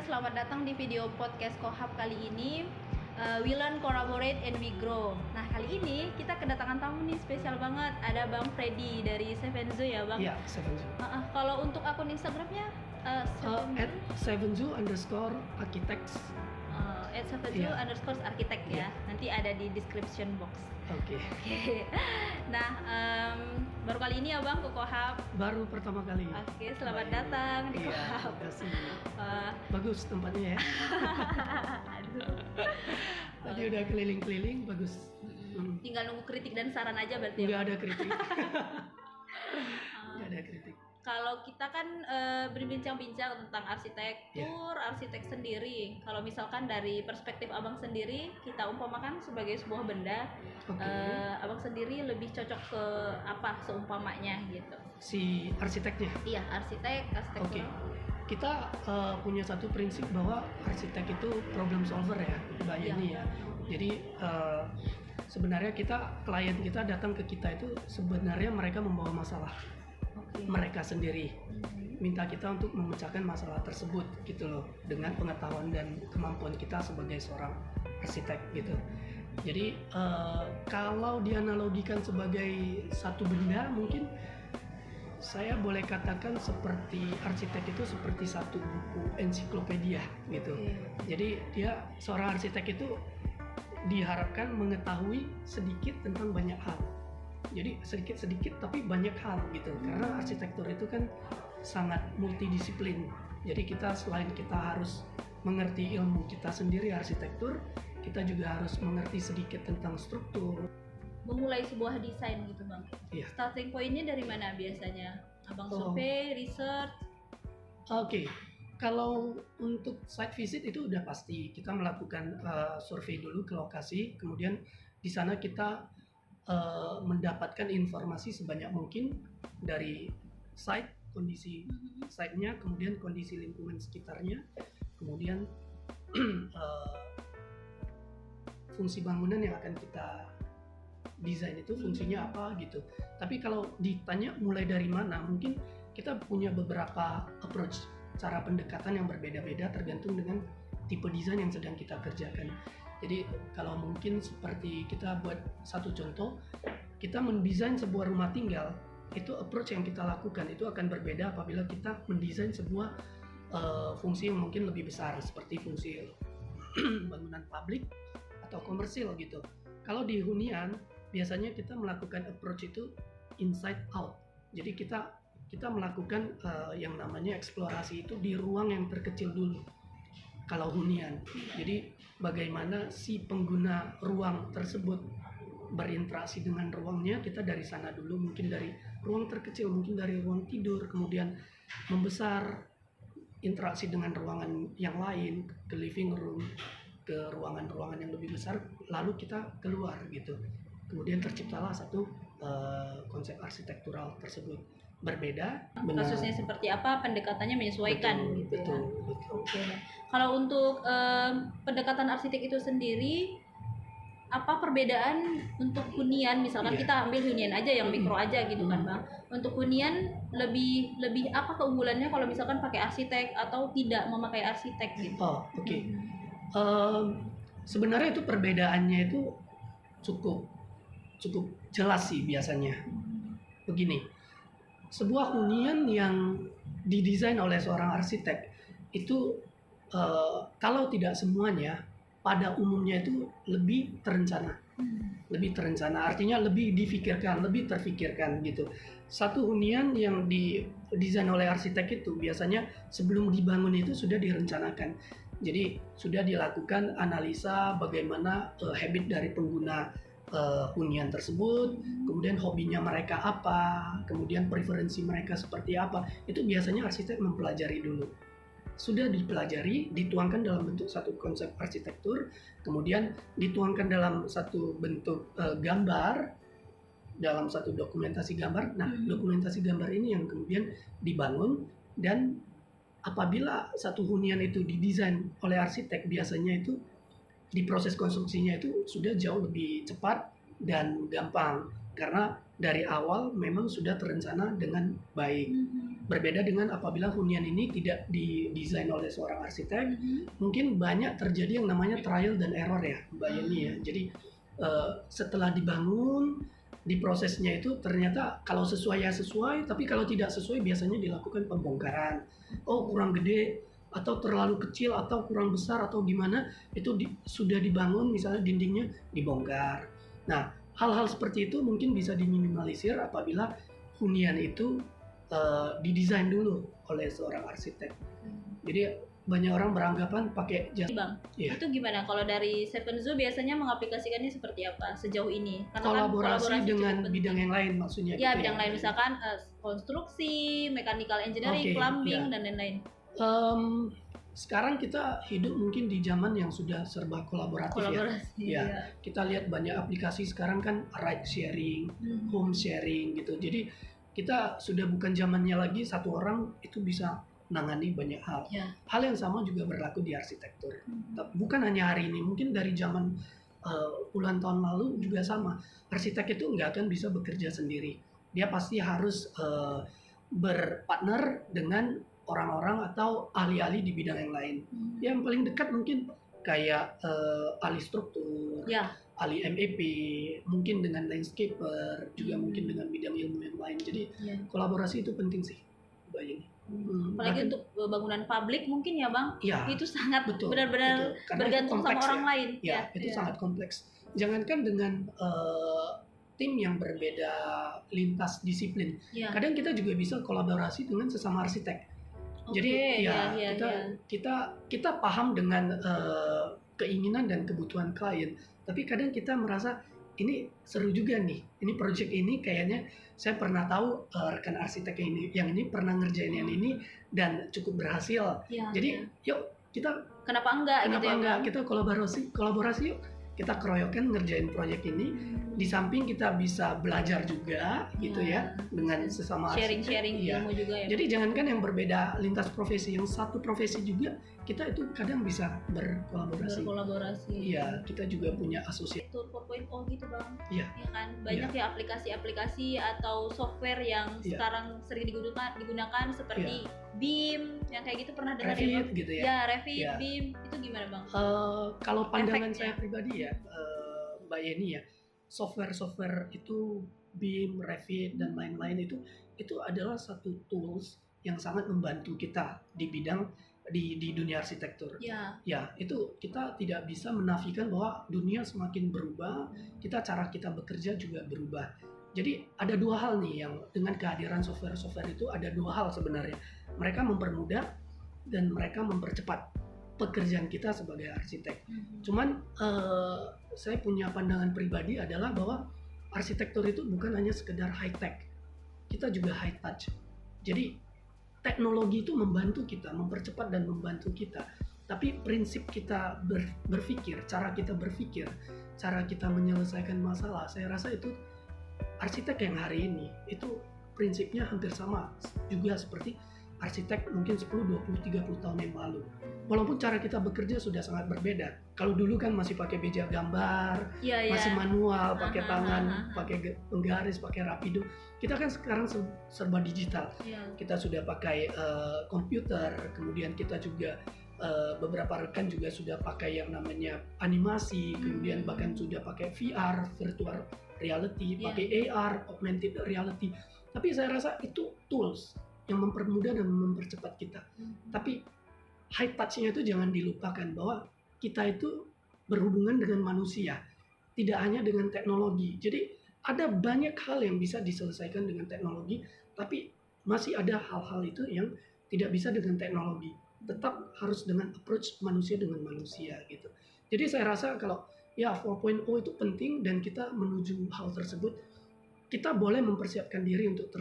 selamat datang di video podcast Kohab kali ini. We learn, collaborate, and we grow. Nah, kali ini kita kedatangan tamu nih spesial banget. Ada Bang Freddy dari Sevenzu ya, Bang? Iya, Sevenzu. Kalau untuk akun Instagramnya @sevenzu_architects. @sevenzu_architect ya. Nanti ada di description box. Oke. Nah, baru kali ini ya Bang ke Kohab. Baru pertama kali. Oke, selamat datang di Kohab. Terima kasih. Bagus tempatnya ya. Aduh. Tadi udah keliling-keliling, bagus. Tinggal nunggu kritik dan saran aja berarti. Nggak ada kritik. Nggak ada kritik. Kalau kita kan berbincang-bincang tentang arsitektur, arsitek sendiri. Kalau misalkan dari perspektif Abang sendiri, kita umpamakan sebagai sebuah benda, Abang sendiri lebih cocok ke apa seumpamanya gitu? Si arsiteknya? Iya, arsitektur. Oke. Kita punya satu prinsip bahwa arsitek itu problem solver ya, Mbak Yeni ya. Jadi sebenarnya klien kita datang ke kita itu sebenarnya mereka membawa masalah. Mereka sendiri minta kita untuk memecahkan masalah tersebut gitu loh, dengan pengetahuan dan kemampuan kita sebagai seorang arsitek gitu. Jadi kalau dianalogikan sebagai satu benda, mungkin saya boleh katakan seperti arsitek itu seperti satu buku ensiklopedia gitu. Jadi dia seorang arsitek itu diharapkan mengetahui sedikit tentang banyak hal. Jadi sedikit-sedikit tapi banyak hal gitu, karena arsitektur itu kan sangat multidisiplin. Jadi selain kita harus mengerti ilmu kita sendiri arsitektur, kita juga harus mengerti sedikit tentang struktur. Memulai sebuah desain gitu Bang. Iya. Starting point-nya dari mana biasanya? Abang survei, research? Oke. Kalau untuk site visit itu udah pasti kita melakukan survei dulu ke lokasi, kemudian di sana kita mendapatkan informasi sebanyak mungkin dari site, kondisi site-nya, kemudian kondisi lingkungan sekitarnya, kemudian fungsi bangunan yang akan kita desain itu fungsinya apa gitu. Tapi kalau ditanya mulai dari mana, mungkin kita punya beberapa approach, cara pendekatan yang berbeda-beda tergantung dengan tipe desain yang sedang kita kerjakan. Jadi kalau mungkin seperti kita buat satu contoh, kita mendesain sebuah rumah tinggal, itu approach yang kita lakukan itu akan berbeda apabila kita mendesain sebuah fungsi yang mungkin lebih besar seperti fungsi bangunan publik atau komersil gitu. Kalau di hunian biasanya kita melakukan approach itu inside out. Jadi kita melakukan yang namanya eksplorasi itu di ruang yang terkecil dulu. Kalau hunian, jadi bagaimana si pengguna ruang tersebut berinteraksi dengan ruangnya, kita dari sana dulu, mungkin dari ruang terkecil, mungkin dari ruang tidur, kemudian membesar interaksi dengan ruangan yang lain, ke living room, ke ruangan-ruangan yang lebih besar, lalu kita keluar gitu. Kemudian terciptalah satu konsep arsitektural tersebut. Berbeda. Kasusnya seperti apa, pendekatannya menyesuaikan gitu. Betul. Oke. Kalau untuk pendekatan arsitek itu sendiri, apa perbedaan untuk hunian? Misalkan kita ambil hunian aja yang mikro aja gitu kan Bang. Untuk hunian lebih apa keunggulannya kalau misalkan pakai arsitek atau tidak memakai arsitek gitu? Oke. Sebenarnya itu perbedaannya itu cukup jelas sih biasanya. Begini. Sebuah hunian yang didesain oleh seorang arsitek itu kalau tidak semuanya, pada umumnya itu lebih terencana. Lebih terencana, artinya lebih difikirkan, lebih terfikirkan gitu. Satu hunian yang didesain oleh arsitek itu biasanya sebelum dibangun itu sudah direncanakan. Jadi sudah dilakukan analisa bagaimana habit dari pengguna hunian tersebut, kemudian hobinya mereka apa, kemudian preferensi mereka seperti apa. Itu biasanya arsitek mempelajari dulu. Sudah dipelajari, dituangkan dalam bentuk satu konsep arsitektur, kemudian dituangkan dalam satu bentuk gambar, dalam satu dokumentasi gambar. Nah, dokumentasi gambar ini yang kemudian dibangun, dan apabila satu hunian itu didesain oleh arsitek, biasanya itu di proses konstruksinya itu sudah jauh lebih cepat dan gampang karena dari awal memang sudah terencana dengan baik. Berbeda dengan apabila hunian ini tidak didesain oleh seorang arsitek, mungkin banyak terjadi yang namanya trial dan error ya, Mbak Yeni ya. Jadi setelah dibangun, di prosesnya itu ternyata kalau sesuai ya sesuai, tapi kalau tidak sesuai biasanya dilakukan pembongkaran. Oh kurang gede, atau terlalu kecil, atau kurang besar, atau gimana, itu sudah dibangun misalnya dindingnya dibongkar. Nah hal-hal seperti itu mungkin bisa diminimalisir apabila hunian itu didesain dulu oleh seorang arsitek. Jadi banyak orang beranggapan pakai jasa. Bang, Iya. itu gimana kalau dari Seven Zoo biasanya mengaplikasikannya seperti apa sejauh ini? Karena Kolaborasi kan dengan cukup penting. bidang yang lain maksudnya. Ya, gitu bidang lain misalkan konstruksi, mechanical engineering, Oke, plumbing ya. dan lain-lain. Sekarang kita hidup mungkin di zaman yang sudah serba kolaboratif Kolaborasi. ya. Kita lihat banyak aplikasi sekarang kan ride sharing, home sharing gitu. Jadi kita sudah bukan zamannya lagi satu orang itu bisa menangani banyak hal. Ya. Hal yang sama juga berlaku di arsitektur. Bukan hanya hari ini, mungkin dari zaman puluhan tahun lalu juga sama. Arsitek itu nggak akan bisa bekerja sendiri. Dia pasti harus berpartner dengan orang-orang atau ahli-ahli di bidang yang lain. Yang paling dekat mungkin kayak ahli struktur, Ya. ahli MEP, mungkin dengan landscaper, juga mungkin dengan bidang ilmu yang lain. Jadi Ya. kolaborasi itu penting sih, Mbak Yeni. Apalagi untuk bangunan publik mungkin ya Bang, ya, itu sangat betul, benar-benar betul. Karena bergantung itu sama kompleks orang ya. lain. Ya, itu sangat kompleks. Jangankan dengan tim yang berbeda lintas disiplin, Ya. kadang kita juga bisa kolaborasi dengan sesama arsitek. Oke, Jadi ya, ya, kita paham dengan keinginan dan kebutuhan klien, tapi kadang kita merasa ini seru juga nih, ini project ini kayaknya saya pernah tahu rekan arsitek yang ini pernah ngerjain yang ini dan cukup berhasil. Ya, Jadi yuk kita kenapa enggak gitu ya, Bang? kita kolaborasi yuk, kita keroyokan ngerjain project ini. Di samping kita bisa belajar juga gitu ya dengan sesama arsitek. Sharing ilmu juga ya. Jadi jangankan yang berbeda lintas profesi, yang satu profesi juga kita itu kadang bisa berkolaborasi. Iya, kita juga punya asosiasi. Tool 4.0 gitu Bang. Iya. Ya kan banyak ya aplikasi-aplikasi atau software yang sekarang sering digunakan seperti BIM yang kayak gitu, pernah dengar Revit gitu ya. Ya, Revit, BIM itu gimana Bang? Kalau pandangan Efeknya. saya pribadi ya, Mbak Yeni ya, software itu BIM, Revit dan lain-lain itu adalah satu tools yang sangat membantu kita di bidang di dunia arsitektur. Ya. Ya, itu kita tidak bisa menafikan bahwa dunia semakin berubah, cara kita bekerja juga berubah. Jadi ada dua hal nih yang dengan kehadiran software itu ada dua hal sebenarnya. Mereka mempermudah dan mereka mempercepat pekerjaan kita sebagai arsitek. Cuman saya punya pandangan pribadi adalah bahwa arsitektur itu bukan hanya sekedar high tech, kita juga high touch. Jadi teknologi itu membantu kita, mempercepat dan membantu kita. Tapi prinsip kita berpikir, cara kita berpikir, cara kita menyelesaikan masalah, saya rasa itu arsitek yang hari ini itu prinsipnya hampir sama juga seperti arsitek mungkin 10, 20, 30 tahun yang lalu. Walaupun cara kita bekerja sudah sangat berbeda. Kalau dulu kan masih pakai beja gambar, masih manual, pakai tangan, pakai penggaris, pakai rapido. Kita kan sekarang serba digital. Kita sudah pakai komputer, kemudian kita juga beberapa rekan juga sudah pakai yang namanya animasi, kemudian bahkan sudah pakai VR, virtual reality, pakai AR, augmented reality. Tapi saya rasa itu tools yang mempermudah dan mempercepat kita. Tapi high touch-nya itu jangan dilupakan bahwa kita itu berhubungan dengan manusia, tidak hanya dengan teknologi. Jadi ada banyak hal yang bisa diselesaikan dengan teknologi, tapi masih ada hal-hal itu yang tidak bisa dengan teknologi. Tetap harus dengan approach manusia dengan manusia gitu. Jadi saya rasa kalau ya 4.0 itu penting dan kita menuju hal tersebut, kita boleh mempersiapkan diri untuk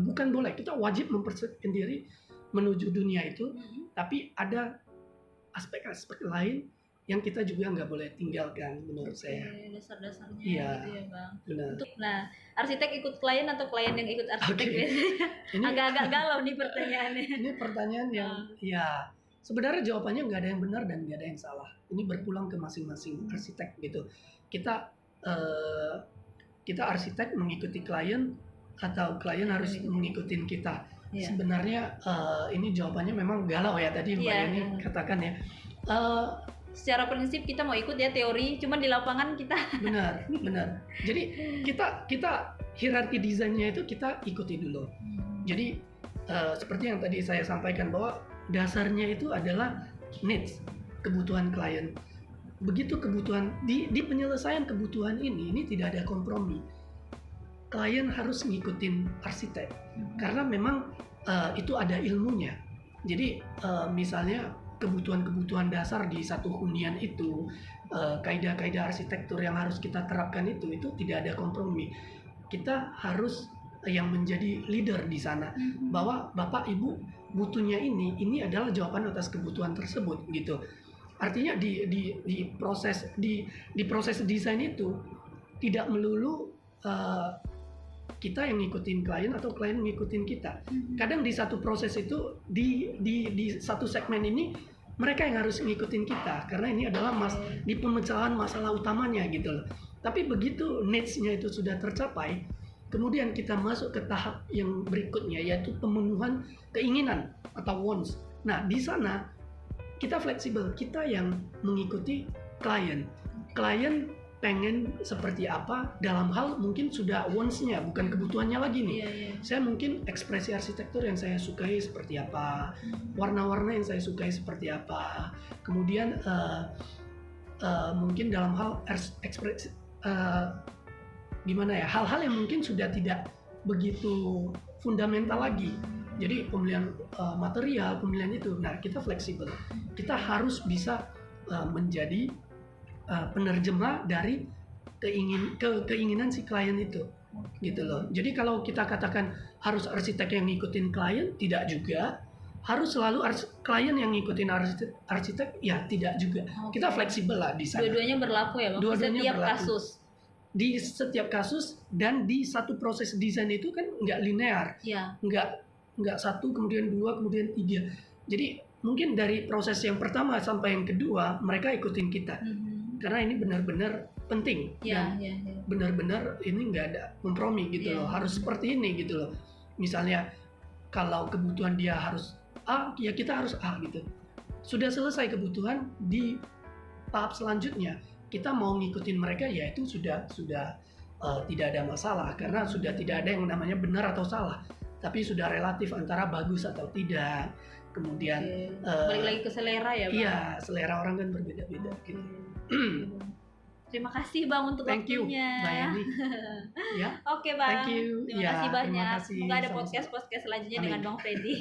bukan boleh, kita wajib mempersiapkan diri menuju dunia itu, tapi ada aspek-aspek lain yang kita juga nggak boleh tinggalkan menurut saya. Dasar-dasarnya gitu ya Bang. Benar. Nah, arsitek ikut klien atau klien yang ikut arsitek biasanya? Ini agak-agak galau nih pertanyaannya. Ini pertanyaan yang ya sebenarnya jawabannya nggak ada yang benar dan nggak ada yang salah. Ini berpulang ke masing-masing arsitek gitu. Kita arsitek mengikuti klien atau klien harus mengikuti kita. Iya. Sebenarnya ini jawabannya memang galau ya tadi Mbak Iya. Yani katakan ya. Eh, Secara prinsip kita mau ikut ya teori, cuman di lapangan kita benar. Jadi kita hierarki desainnya itu kita ikuti dulu. Jadi seperti yang tadi saya sampaikan bahwa dasarnya itu adalah needs, kebutuhan klien. Begitu kebutuhan di penyelesaian kebutuhan ini tidak ada kompromi. Klien harus ngikutin arsitek karena memang itu ada ilmunya. Jadi misalnya kebutuhan-kebutuhan dasar di satu hunian itu, kaidah-kaidah arsitektur yang harus kita terapkan itu tidak ada kompromi. Kita harus yang menjadi leader di sana, bahwa Bapak Ibu butuhnya ini adalah jawaban atas kebutuhan tersebut gitu. Artinya di proses desain itu tidak melulu kita yang ngikutin klien atau klien ngikutin kita. Kadang di satu proses itu di satu segmen ini mereka yang harus ngikutin kita karena ini adalah di pemecahan masalah utamanya gitu loh. Tapi begitu needs-nya itu sudah tercapai, kemudian kita masuk ke tahap yang berikutnya yaitu pemenuhan keinginan atau wants. Nah, di sana kita fleksibel, kita yang mengikuti klien. Klien pengen seperti apa dalam hal mungkin sudah wants-nya bukan kebutuhannya lagi nih. Saya mungkin ekspresi arsitektur yang saya sukai seperti apa, warna-warna yang saya sukai seperti apa, kemudian mungkin dalam hal ekspresi gimana ya, hal-hal yang mungkin sudah tidak begitu fundamental lagi. Jadi pemilihan material, pemilihan itu, nah kita fleksibel, kita harus bisa menjadi penerjemah dari keinginan si klien itu, gitu loh. Jadi kalau kita katakan harus arsitek yang ngikutin klien, tidak juga. Harus selalu klien yang ngikutin arsitek, ya tidak juga. Kita fleksibel lah di sana. Dua-duanya berlaku ya Bang, Dua-duanya setiap berlaku. kasus. Di setiap kasus dan di satu proses desain itu kan nggak linear, nggak satu kemudian dua kemudian tiga. Jadi mungkin dari proses yang pertama sampai yang kedua mereka ikutin kita. Karena ini benar-benar penting dan benar-benar ini nggak ada kompromi gitu loh, harus seperti ini gitu loh. Misalnya kalau kebutuhan dia harus A, ya kita harus A gitu. Sudah selesai kebutuhan, di tahap selanjutnya kita mau ngikutin mereka, ya itu sudah tidak ada masalah karena sudah tidak ada yang namanya benar atau salah, tapi sudah relatif antara bagus atau tidak. Kemudian balik lagi ke selera ya Bang. Iya, selera orang kan berbeda-beda gitu. Terima kasih Bang untuk Thank you, waktunya. Mbak Yani. Ya. Oke Bang. Thank you. Terima Ya, kasih terima banyak. kasih. Semoga ada Sama-sama. podcast selanjutnya Amin. dengan Bang Freddy.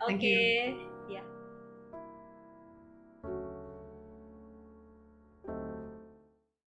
Thank Oke. you. Ya.